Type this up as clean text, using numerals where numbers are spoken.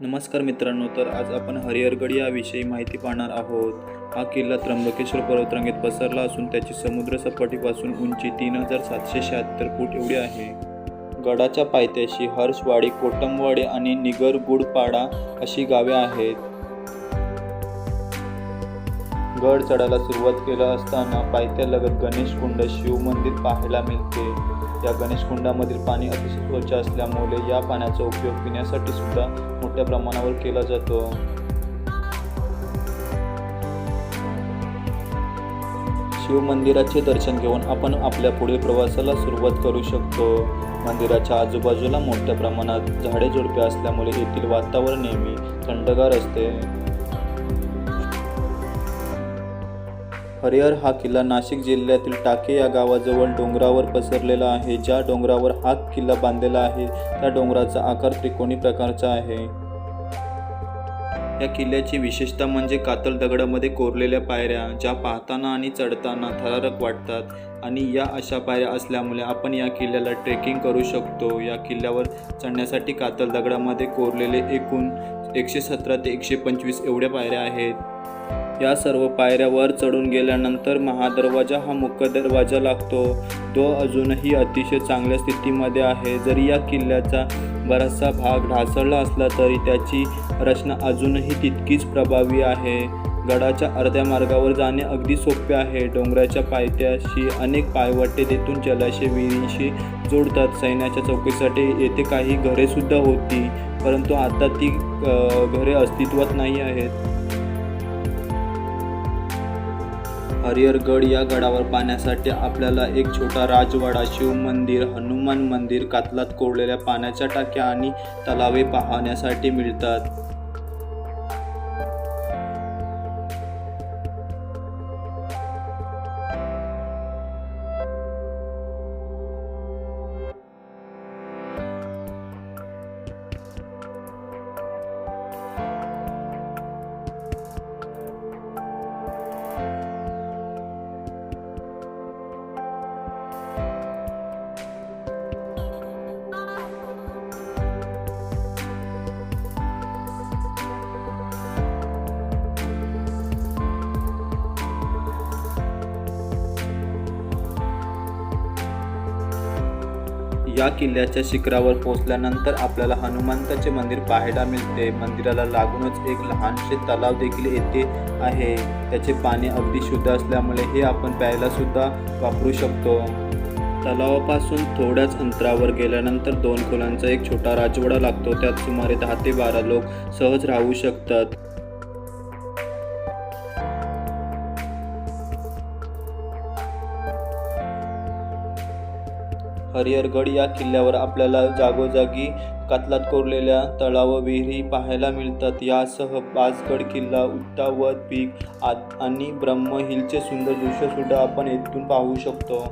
नमस्कार मित्रांनो, तर आज आपण हरिहरगड याविषयी माहिती पाहणार आहोत। हा किल्ला त्र्यंबकेश्वर पर्वतरांगेत पसरला असून त्याची समुद्र सपाटीपासून उंची 3776 फूट एवढी आहे। गडाच्या पायथ्याशी हर्षवाडी, कोटमवाडी आणि निगरगुडपाडा अशी गावे आहेत। गड चढायला सुरुवात केला असताना पायथ्यालगत गणेशकुंड शिव मंदिर पाहायला मिळते। या गणेशकुंडामधील पाणी अतिशय स्वच्छ असल्यामुळे या पाण्याचा उपयोग पिण्यासाठी सुद्धा मोठ्या प्रमाणावर केला जातो। शिव मंदिराचे दर्शन घेऊन आपण आपल्या पुढील प्रवासाला सुरुवात करू शकतो। मंदिराच्या आजूबाजूला मोठ्या प्रमाणात झाडे झुडपे असल्यामुळे येथील वातावरण नेहमी थंडगार असते। हरिहर हा किल्ला नाशिक जिल्ह्यातील टाके या गावाजवळ डोंगरावर पसरलेला आहे। ज्या डोंगरावर हा किल्ला बांधलेला आहे त्या डोंगराचा आकार त्रिकोणी प्रकारचा आहे। या किल्ल्याची विशेषता म्हणजे कातळ दगडामध्ये कोरलेल्या पायऱ्या, ज्या पाहताना आणि चढताना थरारक वाटतात आणि या अशा पायऱ्या असल्यामुळे आपण या किल्ल्याला ट्रेकिंग करू शकतो। या किल्ल्यावर चढण्यासाठी कातळ दगडामध्ये कोरलेले एकूण 117 ते 125 एवढ्या पायऱ्या आहेत। या सर्व पायऱ्या वर चढून गेल्यानंतर महादरवाजा हा मुख्य दरवाजा लागतो। तो अजूनही अतिशय चांगल्या स्थितीमध्ये आहे। जरी या किल्ल्याचा बराचसा भाग ढासळला असला तरी त्याची रचना अजूनही तितकीच प्रभावी आहे। गडाच्या अर्ध्या मार्गावर जाणे अगदी सोपे आहे। डोंगराच्या पायथ्याशी अनेक पायवाटे तेथून जलाशय विहिरींशी जोडतात। सैन्याच्या चौकीसाठी येथे काही घरे सुद्धा होती, परंतु आता ती घरे अस्तित्वात नाही आहेत। हरिहरगड या गडावर पाहण्यासाठी आपल्याला एक छोटा राजवाडा, शिव मंदिर, हनुमान मंदिर, कातलात कोरलेल्या पाण्याच्या टाक्या आणि तलावे पाहण्यासाठी मिळतात। या किल्ल्याच्या शिखरावर पोहोचल्यानंतर आपल्याला हनुमंताचे मंदिर पाहायला मिळते। मंदिराला लागूनच एक लहानसे तलाव देखील येथे आहे। त्याचे पाणी अगदी शुद्ध असल्यामुळे हे आपण प्यायला सुद्धा वापरू शकतो। तलावापासून थोड्याच अंतरावर गेल्यानंतर 2 खोल्यांचा एक छोटा राजवाडा लागतो। त्यात सुमारे 10 ते 12 लोक सहज राहू शकतात। हरिहरगड या किल्ल्यावर आपल्याला जागोजागी कातलात कोरलेल्या तलाव विहिरी पाहायला मिळतात। यासह पाचगड किल्ला, उट्टावद पीक आणि ब्रह्महिलचे सुंदर दृश्य सुद्धा आपण येथून पाहू शकतो।